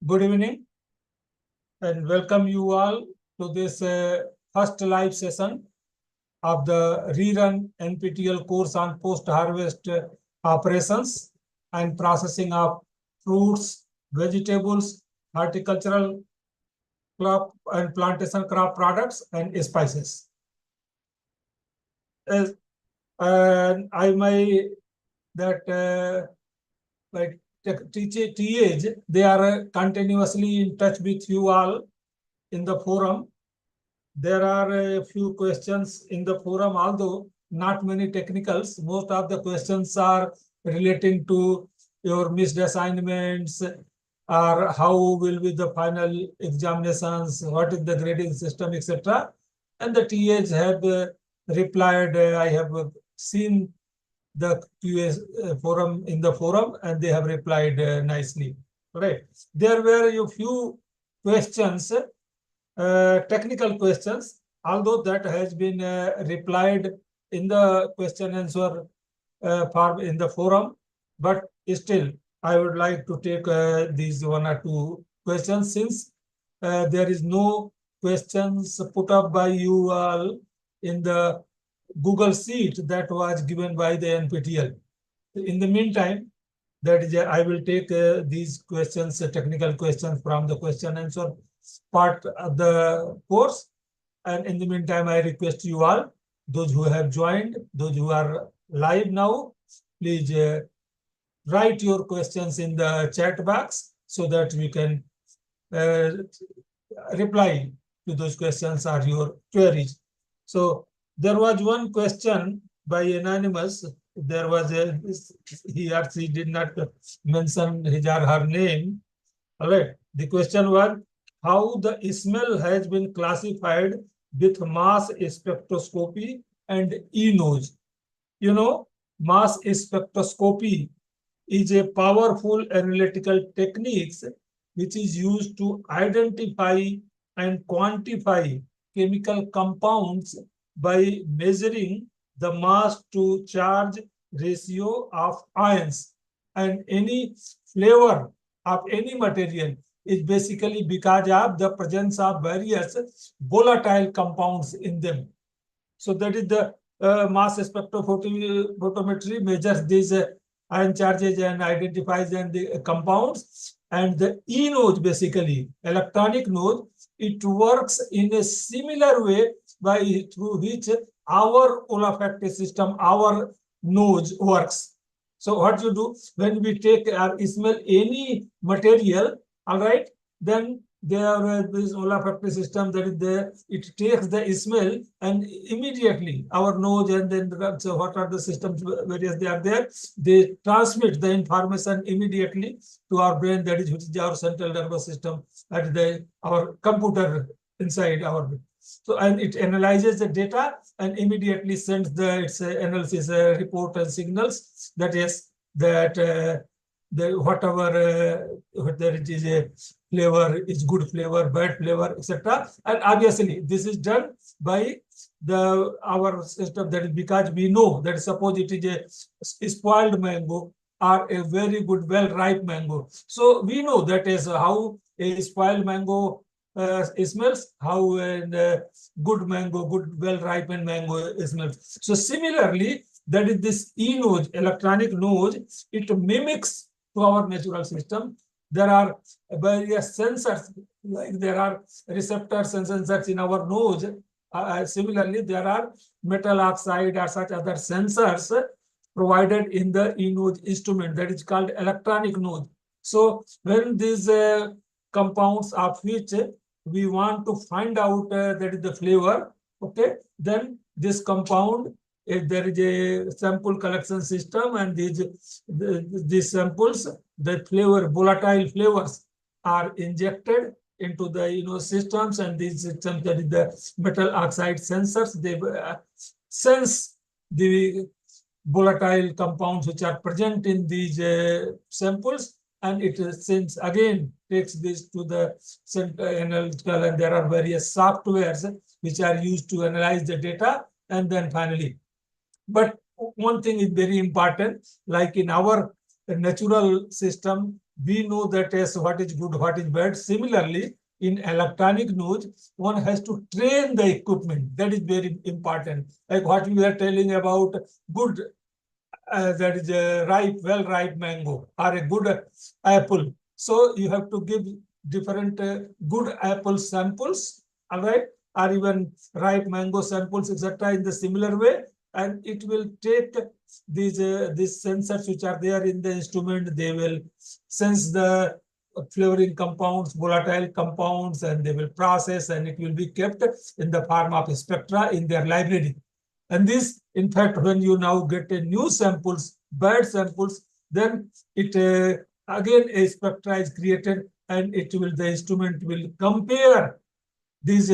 Good evening and welcome you all to this first live session of the rerun NPTEL course on post-harvest operations and processing of fruits, vegetables, horticultural crop and plantation crop products and spices. And I may that like TH, they are continuously in touch with you all in the forum. There are a few questions in the forum, although not many technicals. Most of the questions are relating to your missed assignments or how will be the final examinations, what is the grading system, etc. And the TAs have replied. I have seen the QA forum in the forum, and they have replied nicely. Right. There were a few questions, technical questions, although that has been replied in the question answer form in the forum, but still I would like to take these one or two questions since there is no questions put up by you all in the Google Sheet that was given by the NPTEL. In the meantime, that is, I will take these questions, technical questions from the question answer part of the course. And in the meantime, I request you all, those who have joined, those who are live now, please write your questions in the chat box so that we can reply to those questions or your queries. So there was one question by anonymous. There was he or she did not mention his or her name. All right. The question was how the smell has been classified with mass spectroscopy and E-nose. You know, mass spectroscopy is a powerful analytical technique which is used to identify and quantify chemical compounds by measuring the mass to charge ratio of ions, and any flavor of any material is basically because of the presence of various volatile compounds in them. So that is the mass spectrophotometry measures these ion charges and identifies and the compounds. And the E node, basically electronic node, it works in a similar way by through which our olfactory system, our nose works. So what you do when we take or smell any material, all right, then there this olfactory system that is there, it takes the smell and immediately our nose and then so what are the systems various they are there, they transmit the information immediately to our brain, that is which is our central nervous system at the our computer inside our brain. So and it analyzes the data and immediately sends the its analysis report and signals that is that the whatever whether it is a flavor is good flavor, bad flavor, etc. And obviously this is done by the our system, that is because we know that suppose it is a spoiled mango or a very good well ripe mango, so we know that is how a spoiled mango smells, how a good mango, good well ripened mango smells. So similarly, that is this E nose, electronic nose, it mimics to our natural system. There are various sensors, like there are receptors and sensors in our nose. Similarly, there are metal oxide or such other sensors provided in the E-nose instrument that is called electronic nose. So when these compounds of which we want to find out that is the flavor, okay, then this compound, if there is a sample collection system and these samples, the flavor, volatile flavors are injected into the systems, and these systems, that is the metal oxide sensors, they sense the volatile compounds which are present in these samples, and it since again takes this to the analytical, and there are various softwares which are used to analyze the data, and then finally. But one thing is very important, like in our natural system, we know that as what is good, what is bad. Similarly, in electronic news, one has to train the equipment. That is very important. Like what we were telling about good, that is a ripe, well-ripe mango or a good apple. So you have to give different good apple samples, all right, or even ripe mango samples, etc. in the similar way, and it will take these sensors which are there in the instrument. They will sense the flavoring compounds, volatile compounds, and they will process, and it will be kept in the form of spectra in their library. And this, in fact, when you now get a new samples, bad samples, then it again a spectra is created, and it will, the instrument will compare these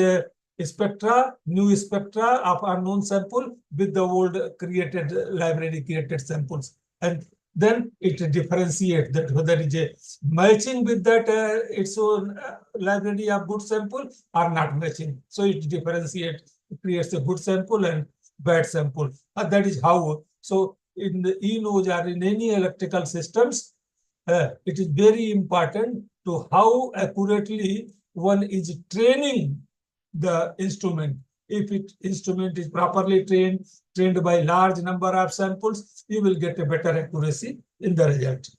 spectra, new spectra of unknown sample with the old created library created samples, and then it differentiates that whether it is matching with that its own library of good sample or not matching. So it differentiates, creates a good sample and bad sample. That is how. So in the e-nose or in any electrical systems, it is very important to how accurately one is training the instrument. If it instrument is properly trained by large number of samples, you will get a better accuracy in the result.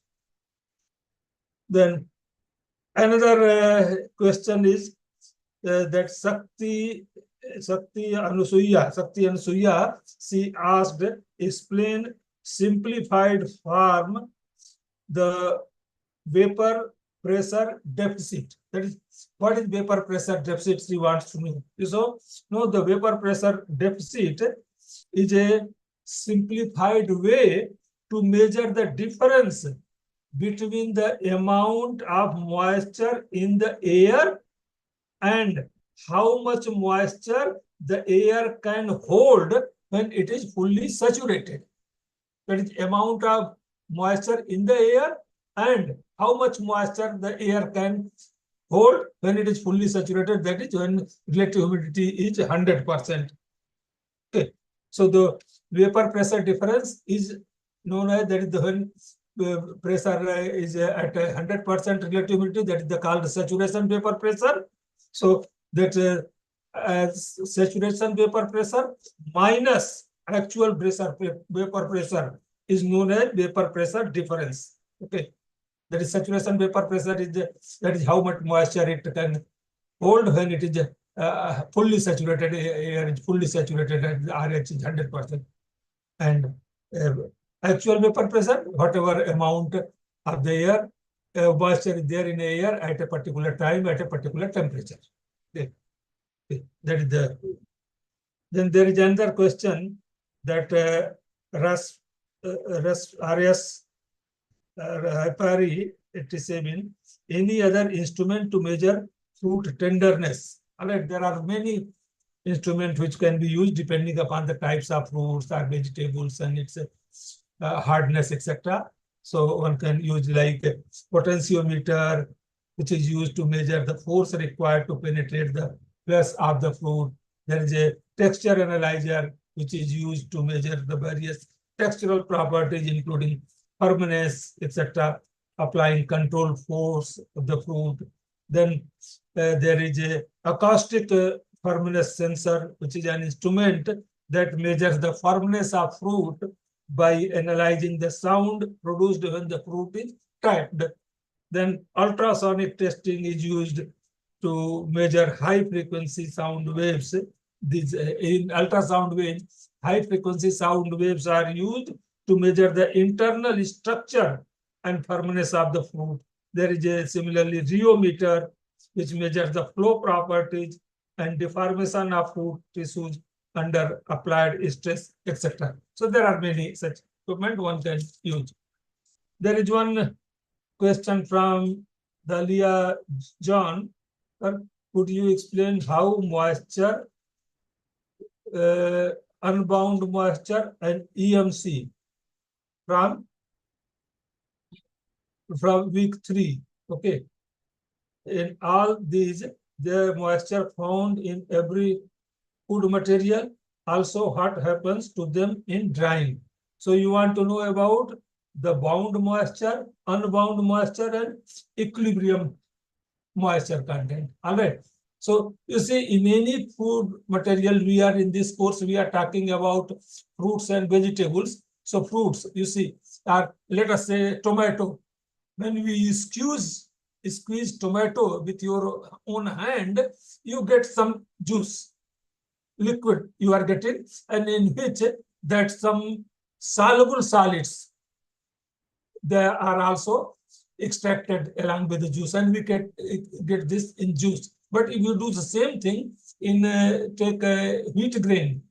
Then another question is that Sakti Anusuya, she asked, explain simplified form the vapor pressure deficit. That is, what is vapor pressure deficit? She wants to know. So, no, the vapor pressure deficit is a simplified way to measure the difference between the amount of moisture in the air and how much moisture the air can hold when it is fully saturated. That is amount of moisture in the air and how much moisture the air can hold when it is fully saturated. That is when relative humidity is 100%. Okay. So the vapor pressure difference is known as, that is the when pressure is at 100% relative humidity, that is the called saturation vapor pressure. So that as saturation vapor pressure minus actual pressure, vapor pressure is known as vapor pressure difference. Okay, that is saturation vapor pressure is that is how much moisture it can hold when it is fully saturated, air is fully saturated and RH is 100%. And actual vapor pressure, whatever amount of the air moisture is there in the air at a particular time at a particular temperature. Okay. Okay. That is the. Then there is another question that RS Hypari 87, any other instrument to measure fruit tenderness. All right, there are many instruments which can be used depending upon the types of fruits or vegetables and its hardness, etc. So one can use like a potentiometer, which is used to measure the force required to penetrate the flesh of the fruit. There is a texture analyzer, which is used to measure the various textural properties, including firmness, etc., applying control force of the fruit. Then there is a acoustic firmness sensor, which is an instrument that measures the firmness of fruit by analyzing the sound produced when the fruit is tapped. Then ultrasonic testing is used to measure high frequency sound waves. These in ultrasound waves, high frequency sound waves are used to measure the internal structure and firmness of the fruit. There is a similarly rheometer, which measures the flow properties and deformation of fruit tissues under applied stress, etc. So there are many such equipment one can use. There is one question from Dalia John. Could you explain how moisture, unbound moisture and EMC from week 3? Okay. In all these, the moisture found in every food material, also what happens to them in drying. So you want to know about the bound moisture, unbound moisture, and equilibrium moisture content. All right. So you see, in any food material, we are in this course, we are talking about fruits and vegetables. So fruits, you see, are, let us say, tomato. When we squeeze tomato with your own hand, you get some juice, liquid you are getting, and in which that some soluble solids, they are also extracted along with the juice, and we get this in juice. But if you do the same thing in take a wheat grain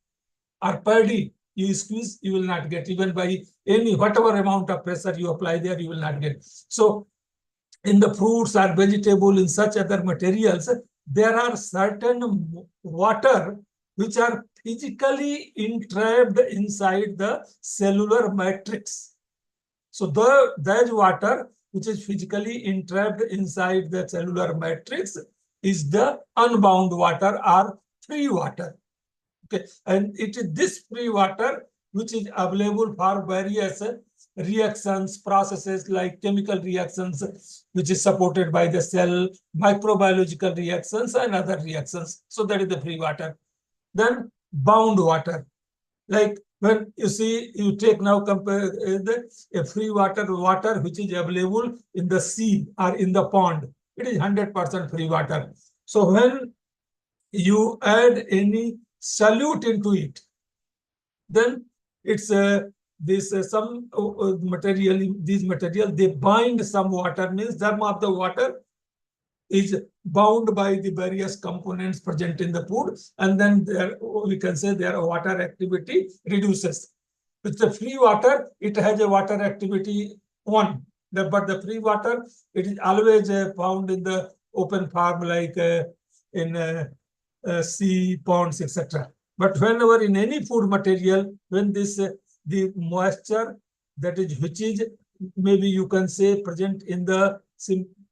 or paddy, you squeeze, you will not get, even by any whatever amount of pressure you apply there, you will not get. So in the fruits or vegetable, in such other materials, there are certain water which are physically entrapped inside the cellular matrix. So that water which is physically entrapped inside the cellular matrix is the unbound water or free water. Okay, and it is this free water which is available for various reactions, processes like chemical reactions, which is supported by the cell, microbiological reactions, and other reactions. So that is the free water. Then bound water, like when you see, you take now compare a free water which is available in the sea or in the pond, it is 100% free water. So when you add any solute into it, then it's this some material, these material, they bind some water, means some of the water is bound by the various components present in the food, and then there we can say their water activity reduces. With the free water, it has a water activity 1, but the free water, it is always found in the open farm, like in sea, ponds, etc. But whenever in any food material, when this the moisture that is, which is maybe you can say present in the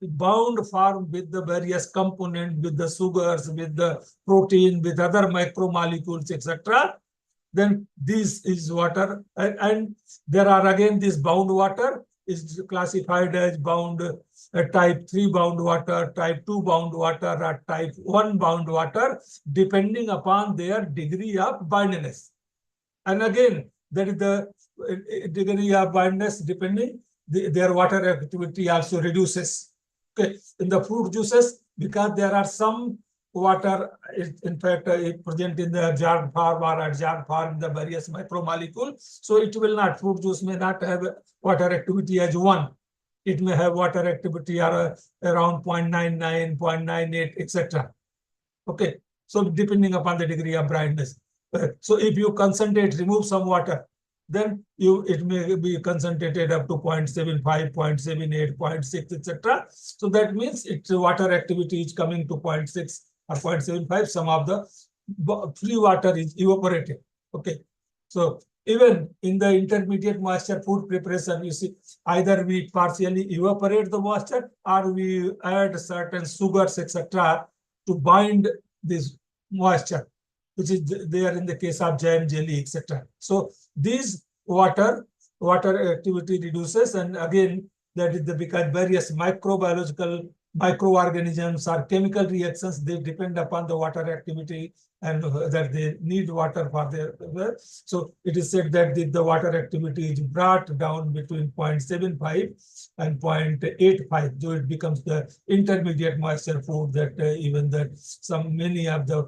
bound form with the various components, with the sugars, with the protein, with other micromolecules, etc., then this is water. And there are again this bound water is classified as bound type 3 bound water, type 2 bound water, or type 1 bound water, depending upon their degree of bindness. And again, that is the degree of bindness depending, their water activity also reduces. Okay, in the fruit juices, because there are some water, in fact, present in the absorbed form or adsorbed form in the various micromolecules. So it will not, fruit juice may not have water activity as 1. It may have water activity around 0.99, 0.98, etc. Okay, so depending upon the degree of brightness. So if you concentrate, remove some water, then it may be concentrated up to 0.75, 0.78, 0.6, etc. So that means its water activity is coming to 0.6 or 0.75. Some of the free water is evaporated. Okay, so even in the intermediate moisture food preparation, you see, either we partially evaporate the moisture or we add certain sugars, etc., to bind this moisture, which is there in the case of jam, jelly, etc. So these water activity reduces, and again, that is because various microorganisms or chemical reactions, they depend upon the water activity, and that they need water for their. So it is said that the water activity is brought down between 0.75 and 0.85, so it becomes the intermediate moisture food, that even that many of the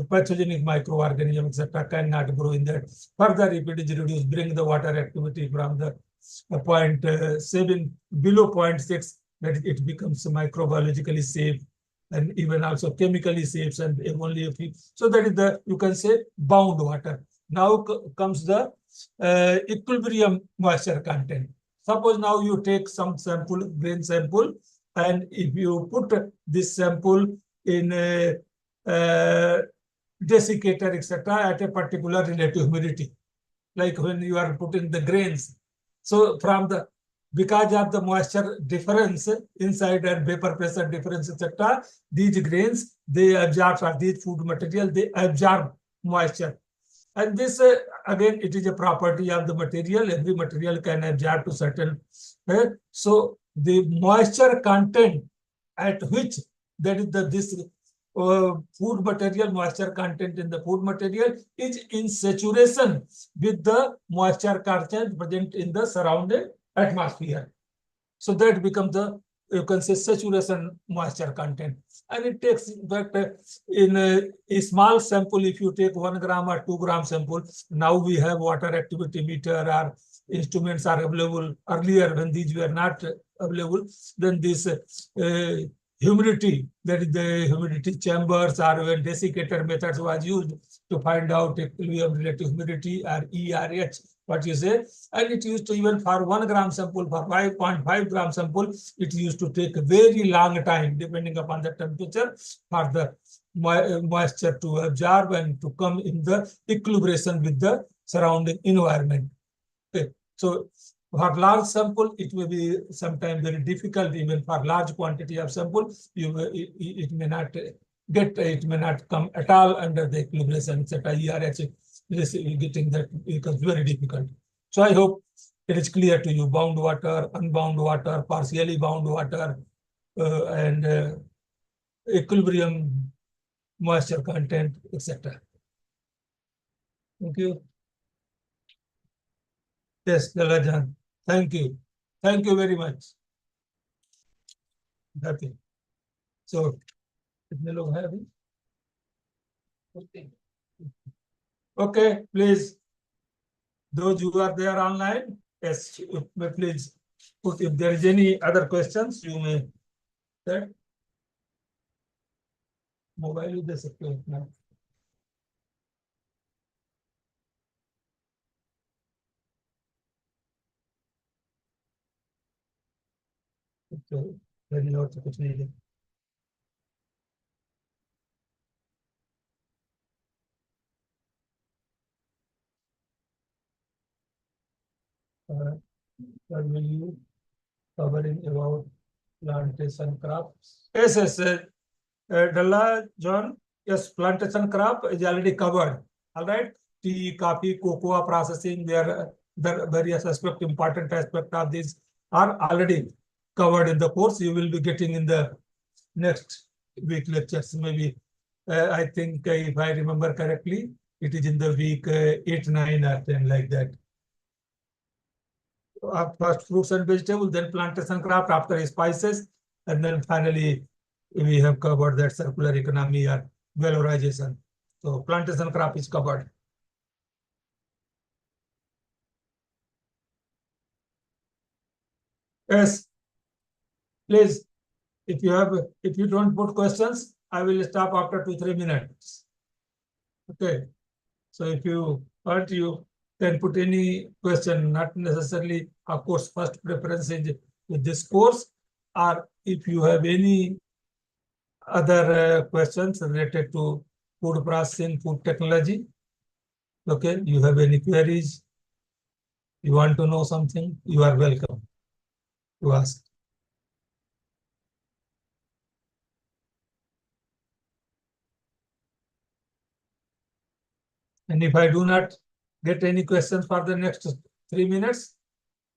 pathogenic microorganisms, etc., cannot grow in that. Further, if it is reduced, bring the water activity from the 0.7 below 0.6, that it becomes microbiologically safe and even also chemically safe, and only a few. So that is the, you can say, bound water. Now comes the equilibrium moisture content. Suppose now you take some sample, grain sample, and if you put this sample in a desiccator, etc., at a particular relative humidity, like when you are putting the grains. So from the, because of the moisture difference inside and vapor pressure difference, etc., these grains, they absorb, or these food material, they absorb moisture. And this, again, it is a property of the material. Every material can absorb to certain. So the moisture content at which that is this food material, moisture content in the food material is in saturation with the moisture content present in the surrounding atmosphere. So that becomes the, you can say, saturation moisture content. And it takes, in fact, in a small sample, if you take 1 gram or 2 gram sample, now we have water activity meter or instruments are available. Earlier, when these were not available, then this humidity, that is the humidity chambers or when desiccator methods was used to find out equilibrium relative humidity or ERH, what you say. And it used to, even for 1 gram sample, for 5.5 gram sample, it used to take a very long time, depending upon the temperature, for the moisture to absorb and to come in the equilibration with the surrounding environment. Okay. So for large sample, it may be sometimes very difficult, even for large quantity of sample, it may not it may not come at all under the equilibration, etc. ERH getting that becomes very difficult. So I hope it is clear to you: bound water, unbound water, partially bound water, and equilibrium, moisture content, etc. Thank you. Yes, Dalajan. Thank you. Thank you very much. Happy. So, कितने लोग हैं अभी? Okay, please. Those who are there online, yes, please put, if there is any other questions, you may. That mobile दे सकते हो अपना. तो very और तो कुछ नहीं है. What will you covering about plantation crops? Yes, yes. Dalla John, yes, plantation crop is already covered. All right. Tea, coffee, cocoa processing, there the various aspect, important aspect of these are already covered in the course. You will be getting in the next week lectures. Maybe I think if I remember correctly, it is in the week 8, 9, or 10, like that. First fruits and vegetables, then plantation craft, after spices, and then finally we have covered that circular economy or valorization. So plantation crop is covered. Yes, please. If you don't put questions, I will stop after 2-3 minutes. Okay. So if you want, you can put any question, not necessarily, of course, first preference is with this course, or if you have any other questions related to food processing, food technology. Okay, you have any queries, you want to know something, you are welcome to ask. And if I do not get any questions for the next 3 minutes,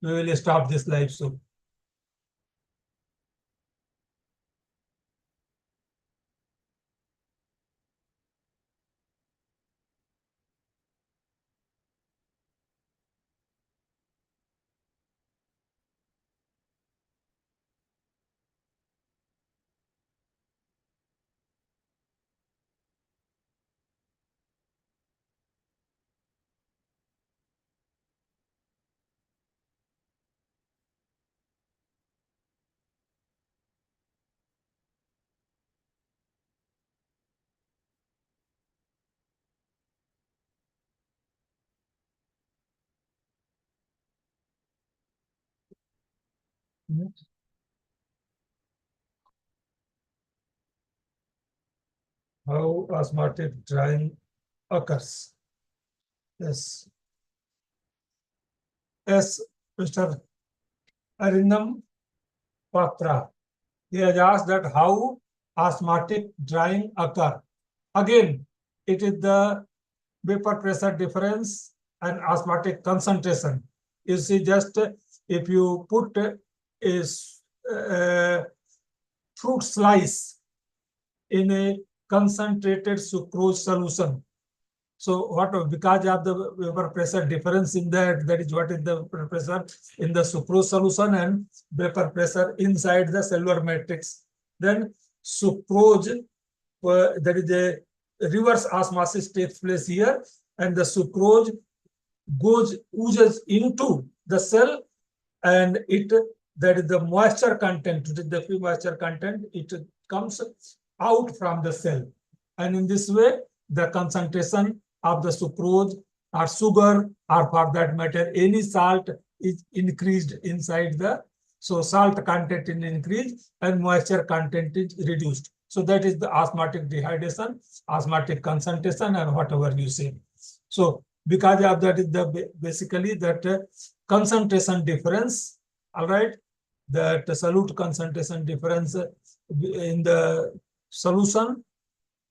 we will stop this live soon. How osmotic drying occurs? Yes. Yes, Mr. Arindam Patra. He has asked that how osmotic drying occur. Again, it is the vapor pressure difference and osmotic concentration. You see, just if you put a fruit slice in a concentrated sucrose solution. So what, because of the vapor pressure difference in that is what is the pressure in the sucrose solution and vapor pressure inside the cellular matrix. Then sucrose, that is a reverse osmosis takes place here, and the sucrose oozes into the cell, and it, that is the moisture content, the free moisture content, it comes out from the cell, and in this way the concentration of the sucrose or sugar, or for that matter any salt, is increased inside the, so salt content is increased and moisture content is reduced. So that is the osmotic dehydration, osmotic concentration, and whatever you say. So because of that is the basically that concentration difference, all right, that solute concentration difference in the solution,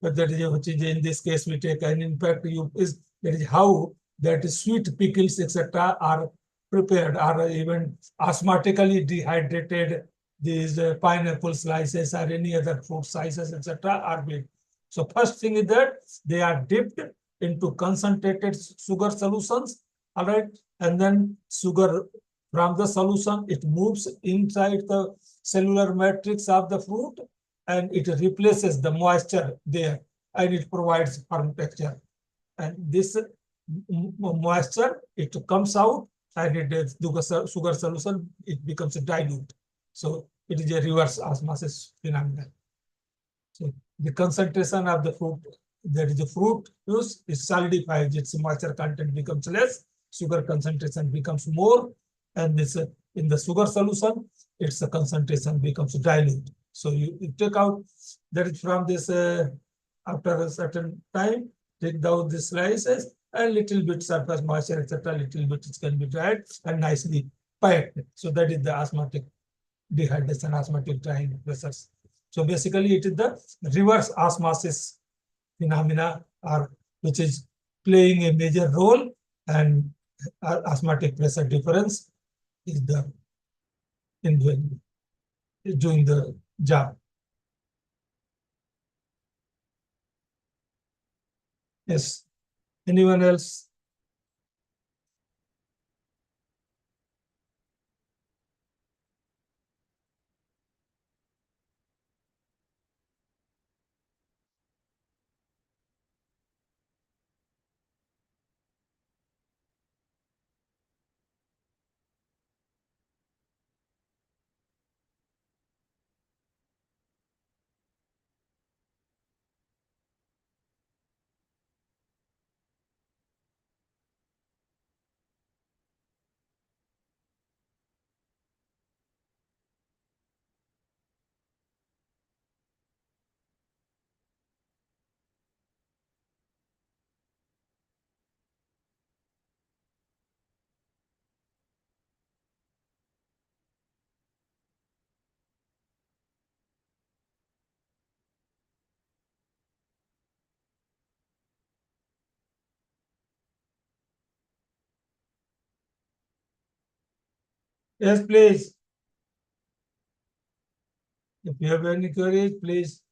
but that is which is in this case we take, and in fact you is that is how that sweet pickles etc. are prepared, or even osmotically dehydrated, these pineapple slices or any other fruit slices etc. are made. So first thing is that they are dipped into concentrated sugar solutions, all right, and then sugar from the solution, it moves inside the cellular matrix of the fruit, and it replaces the moisture there, and it provides firm texture. And this moisture, it comes out, and it is sugar solution, it becomes a dilute. So it is a reverse osmosis phenomenon. So the concentration of the fruit, that is the fruit juice, is solidified, its moisture content becomes less, sugar concentration becomes more, and this in the sugar solution, its concentration becomes dilute. So you take out, that is from this, after a certain time, take down the slices, and little bit surface moisture, etc. Little bit can be dried and nicely packed. So that is the osmotic dehydration, osmotic drying process. So basically, it is the reverse osmosis phenomena, or which is playing a major role, and osmotic pressure difference is the in doing the job. Yes. Anyone else? Yes, please. If you have any queries, please.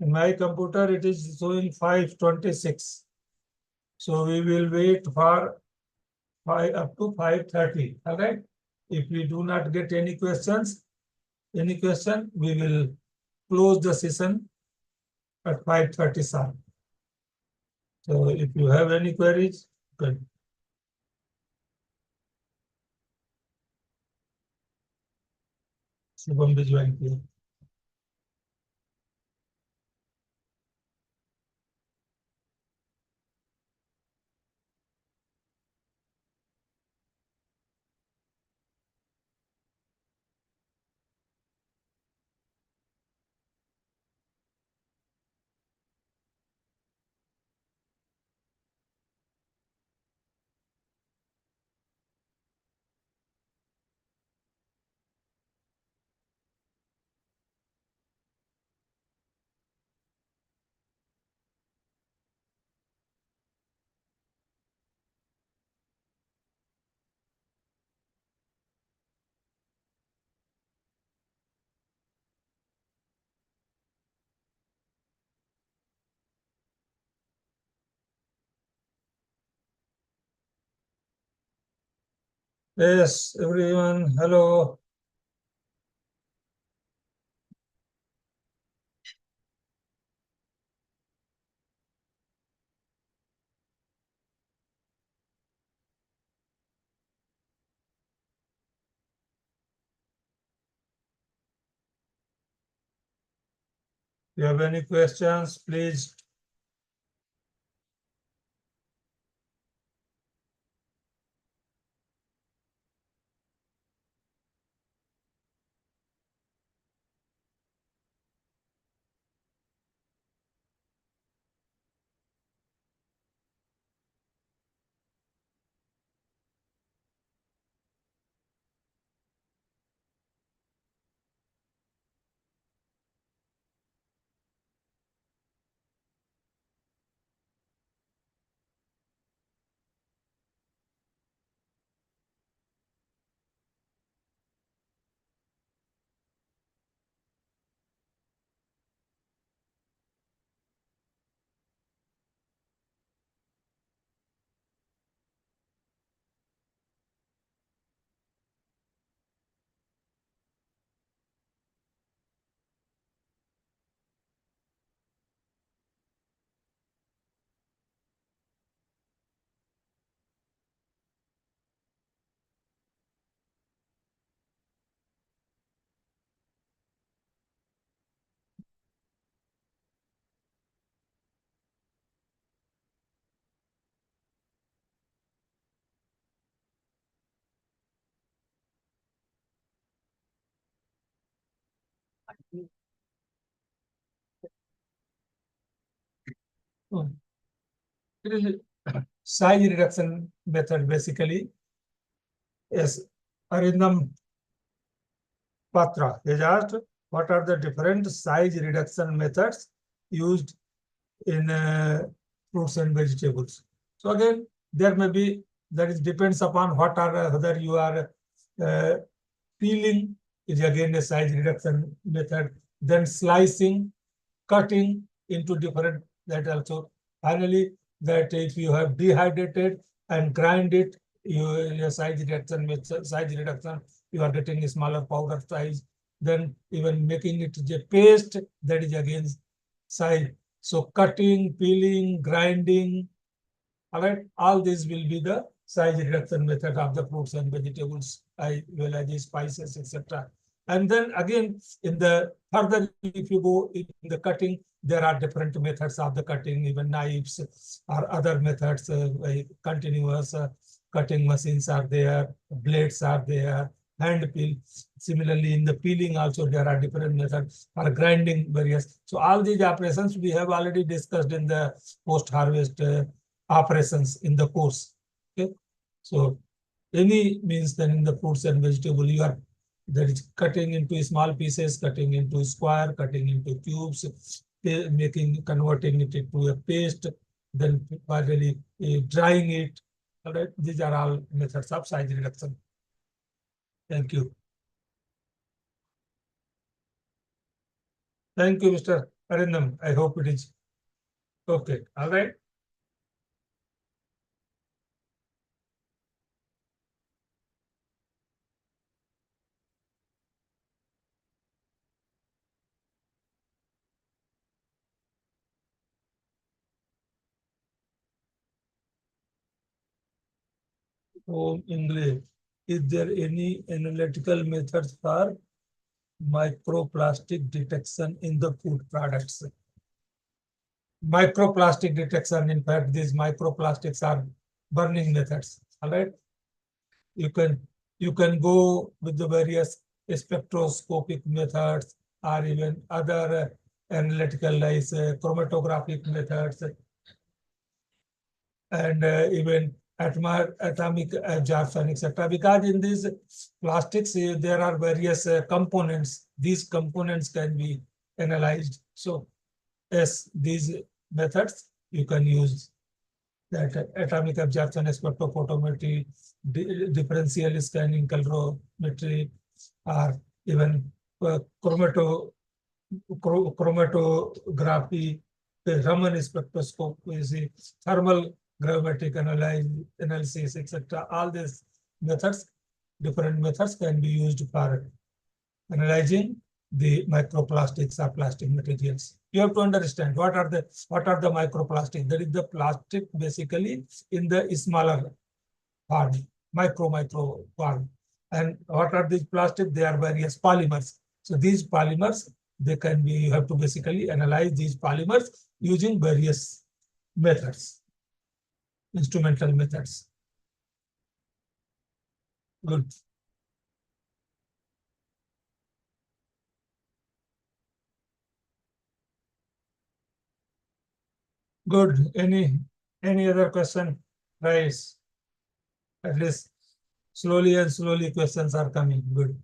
In my computer, it is showing 5:26. So we will wait for up to 5:30. All right. If we do not get any questions, we will close the session at 5:30 sharp. So if you have any queries, good. Shubham will join you. Yes, everyone, hello. If you have any questions, please. It is size reduction method basically. Yes, Arindam Patra is asked, what are the different size reduction methods used in fruits and vegetables? So again, there may be, that is depends upon what are whether you are uh, peeling is again a size reduction method, then slicing, cutting into different, that also. Finally, that if you have dehydrated and grind it, your size reduction, you are getting a smaller powder size. Then even making it a paste, that is again size. So cutting, peeling, grinding, all right, all these will be the size reduction method of the fruits and vegetables, as well as the spices, etc. And then again, in the further, if you go in the cutting, there are different methods of the cutting, even knives or other methods, like continuous cutting machines are there, blades are there, hand peel. Similarly, in the peeling also, there are different methods for grinding various. So all these operations we have already discussed in the post-harvest operations in the course. Okay, so any means then in the fruits and vegetable, you are, that is cutting into small pieces, cutting into square, cutting into cubes, making, converting it into a paste, then finally drying it. All right, these are all methods of size reduction. Thank you. Thank you, Mr. Arindam. I hope it is okay. All right. Home English. Is there any analytical methods for microplastic detection in the food products? Microplastic detection, in fact, these microplastics are burning methods. All right. You can go with the various spectroscopic methods or even other analytical like chromatographic methods and even atomic absorption, etc. Because in these plastics, there are various components. These components can be analyzed. So, yes, these methods you can use, that atomic absorption spectrophotometry, differential scanning calorimetry, or even chromatography, the Raman spectroscopy, thermal gravimetric analysis, etc. All these methods different methods can be used for analyzing the microplastics or plastic materials. You have to understand what are the microplastics. That is the plastic basically in the smaller form, micro form. And what are these plastic? They are various polymers. So these polymers, they can be, you have to basically analyze these polymers using various methods, instrumental methods. Good. Good. Any other question? Right. At least slowly and slowly questions are coming. Good.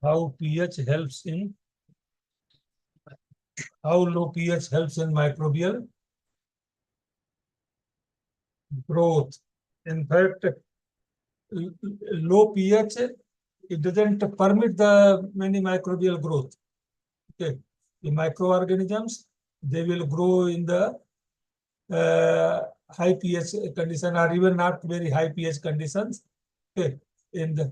How pH helps in how low pH helps in microbial growth. In fact, low pH, it doesn't permit the many microbial growth. Okay. The microorganisms, they will grow in the high pH condition or even not very high pH conditions. Okay. In the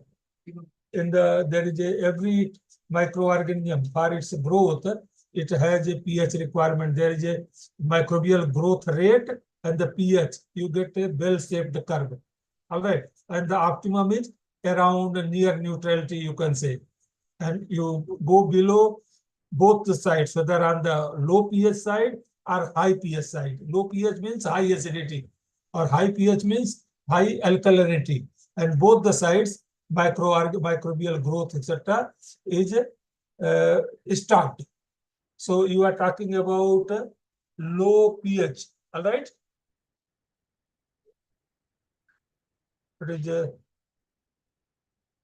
there is every microorganism for its growth, it has a pH requirement. There is a microbial growth rate and the pH. You get a bell-shaped curve. All right. And the optimum is around near neutrality, you can say. And you go below both the sides, whether on the low pH side or high pH side. Low pH means high acidity, or high pH means high alkalinity. And both the sides, microbial growth, etc., is stopped. So you are talking about low pH, all right? It is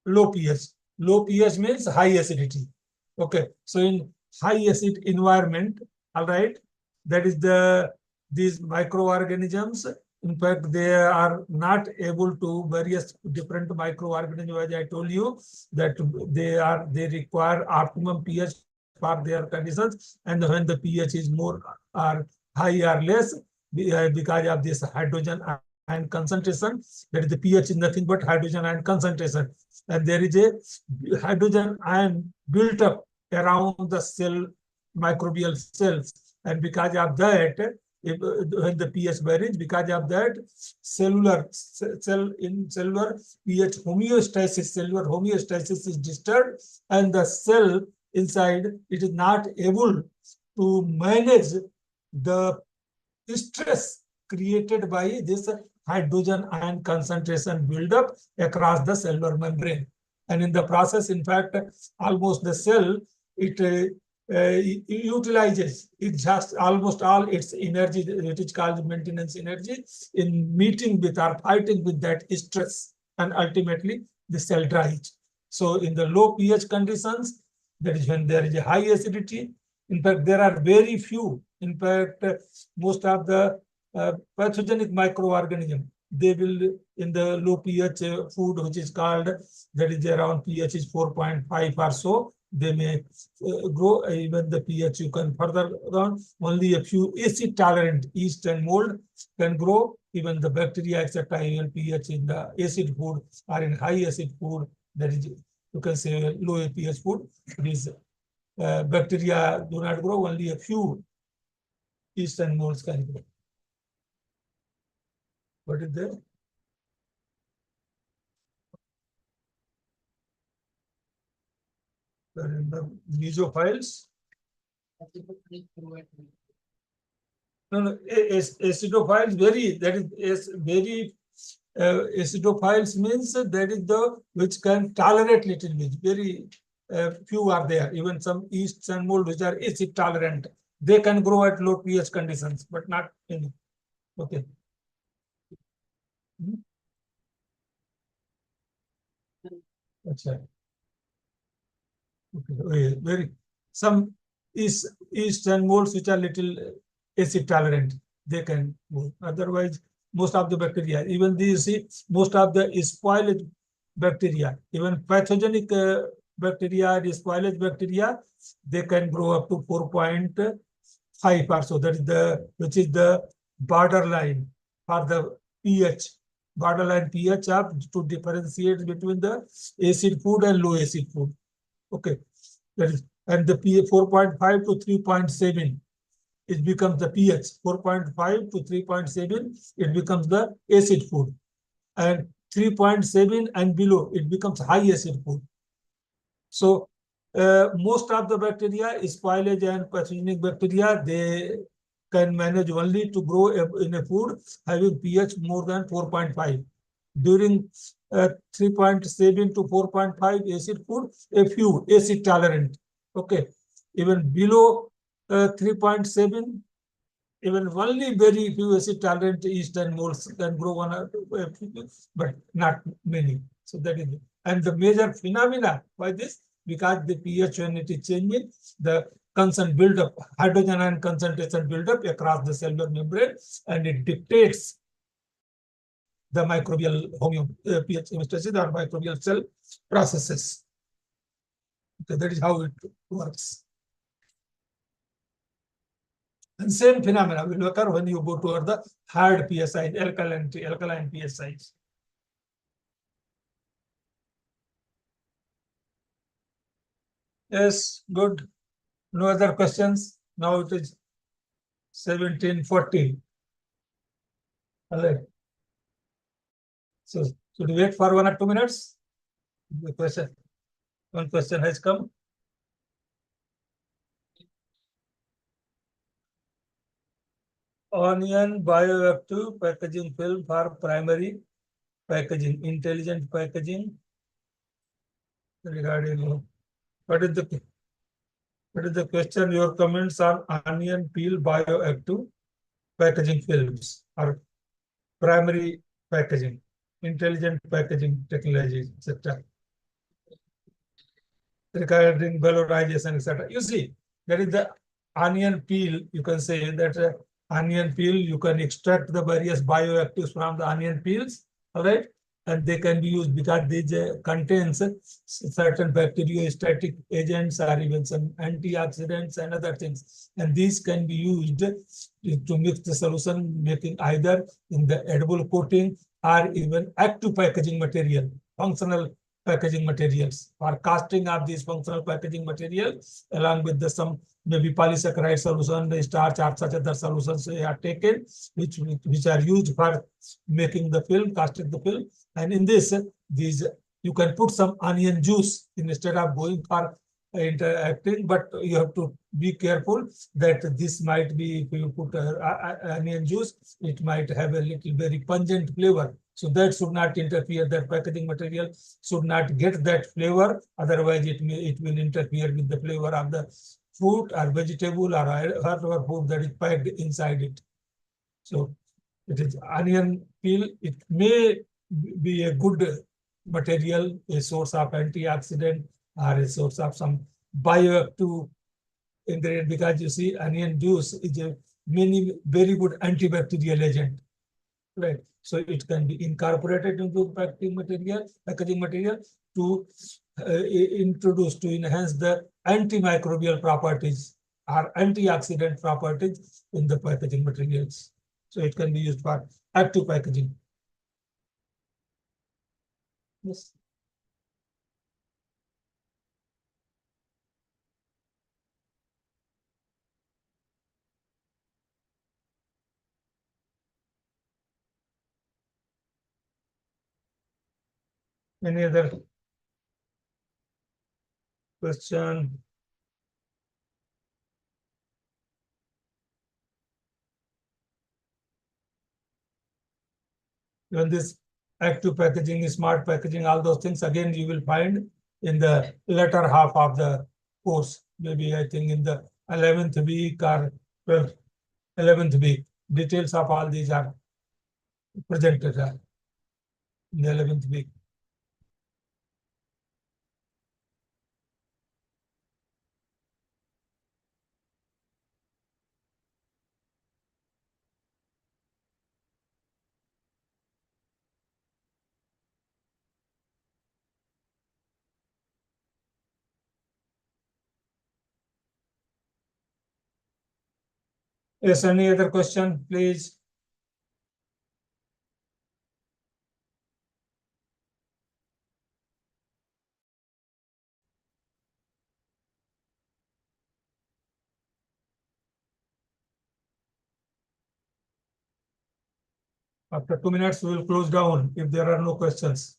low pH. Low pH means high acidity. Okay, so in high acid environment, all right, that is these microorganisms. In fact, they are not able to various different microorganisms. As I told you, that they require optimum pH for their conditions, and when the pH is more or high or less, because of this hydrogen ion concentration, that is the pH is nothing but hydrogen ion concentration, and there is a hydrogen ion built up around the cell, microbial cells, and because of that, if, when the pH varies, because of that, cellular pH homeostasis, cellular homeostasis is disturbed, and the cell inside it is not able to manage the stress created by this hydrogen ion concentration buildup across the cellular membrane. And in the process, in fact, almost the cell, it utilizes it just almost all its energy, it is called maintenance energy, in meeting with or fighting with that stress, and ultimately the cell dies. So in the low pH conditions, that is when there is a high acidity. In fact, there are very few. In fact, most of the pathogenic microorganism, they will in the low pH food, which is called, that is around pH is 4.5 or so, they may grow. Even the pH you can further down, only a few acid tolerant yeast and mold can grow. Even the bacteria, etc., even pH in the acid food or in high acid food, that is, you can say low pH food, these bacteria do not grow, only a few yeast and molds can grow. What is there? In the mesophiles. No, acidophiles very, that is very, acidophiles means that is the which can tolerate little bit. Very few are there. Even some yeasts and mold which are acid tolerant, they can grow at low pH conditions, but not any. Okay. Hmm. Achha. Okay. Very some yeast and molds which are little acid tolerant, they can grow. Otherwise, most of the bacteria, even these, you see, most of the spoilage bacteria, even pathogenic bacteria, the spoilage bacteria, they can grow up to 4.5 or so. That is the which is the borderline for the pH, borderline pH of to differentiate between the acid food and low acid food. Okay, that is, and the pH 4.5 to 3.7, it becomes the pH 4.5 to 3.7, it becomes the acid food, and 3.7 and below, it becomes high acid food. So most of the bacteria, spoilage and pathogenic bacteria, they can manage only to grow in a food having pH more than 4.5. During 3.7 to 4.5 acid food, a few acid tolerant. Okay. Even below 3.7, even only very few acid tolerant yeast and molds can grow on a, but not many. So that is, and the major phenomena by this, because the pH when it is changing, the concern build up, hydrogen ion concentration build up across the cellular membrane, and it dictates the microbial pH homeostasis or microbial cell processes. Okay, that is how it works. And same phenomena will occur when you go toward the hard PSI, alkaline PSIs. Yes, good. No other questions. Now it is 17:40. All right. So should we wait for 1 or 2 minutes? The question, one question has come. Onion bioactive packaging film for primary packaging, intelligent packaging. Regarding what is the question? Your comments on onion peel bioactive packaging films or primary packaging, intelligent packaging technologies, etc. Regarding valorization, etc. You see, there is the onion peel. You can say that onion peel, you can extract the various bioactives from the onion peels, all right? And they can be used because these contains certain bacteriostatic agents or even some antioxidants and other things. And these can be used to mix the solution, making either in the edible coating or even active packaging material, functional packaging materials, or casting of these functional packaging materials along with the some maybe polysaccharide solution, the starch or such other solutions are taken, which are used for making the film, casting the film. And in this, these you can put some onion juice instead of going for interacting, but you have to be careful that this might be, if you put onion juice, it might have a little very pungent flavor. So that should not interfere, that packaging material should not get that flavor. Otherwise, it will interfere with the flavor of the fruit or vegetable or whatever food that is packed inside it. So it is onion peel. It may be a good material, a source of antioxidant or a source of some bioactive ingredient, because you see onion juice is a many very good antibacterial agent, right? So it can be incorporated into packaging material to introduce, to enhance the antimicrobial properties or antioxidant properties in the packaging materials. So it can be used for active packaging. Yes. Any other question? Even this active packaging, smart packaging, all those things, again, you will find in the latter half of the course. Maybe I think in the 11th week or 12th, 11th week, details of all these are presented in the 11th week. Yes, any other question, please? After 2 minutes, we will close down if there are no questions.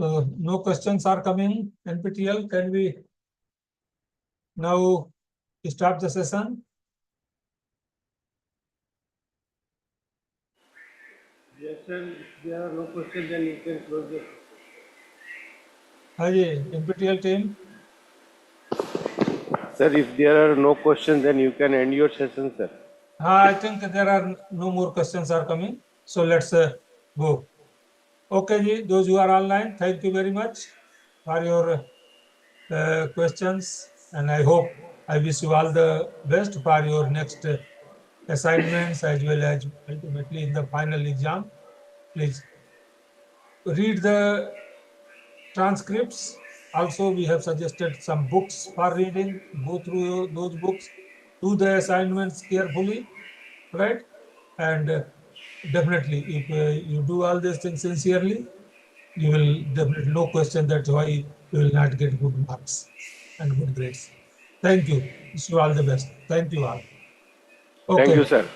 No questions are coming. NPTEL, can we now start the session? Yes, sir. If there are no questions, then you can close the. Hi, NPTEL team. Sir, if there are no questions, then you can end your session, sir. I think there are no more questions are coming. So let's go. Okay, ji, those who are online, thank you very much for your questions. And I hope I wish you all the best for your next assignments as well as ultimately in the final exam. Please read the transcripts. Also, we have suggested some books for reading. Go through those books, do the assignments carefully, right? And definitely, if you do all these things sincerely, you will definitely no question that why you will not get good marks and good grades. Thank you. Wish you all the best. Thank you all. Thank Okay. you, sir.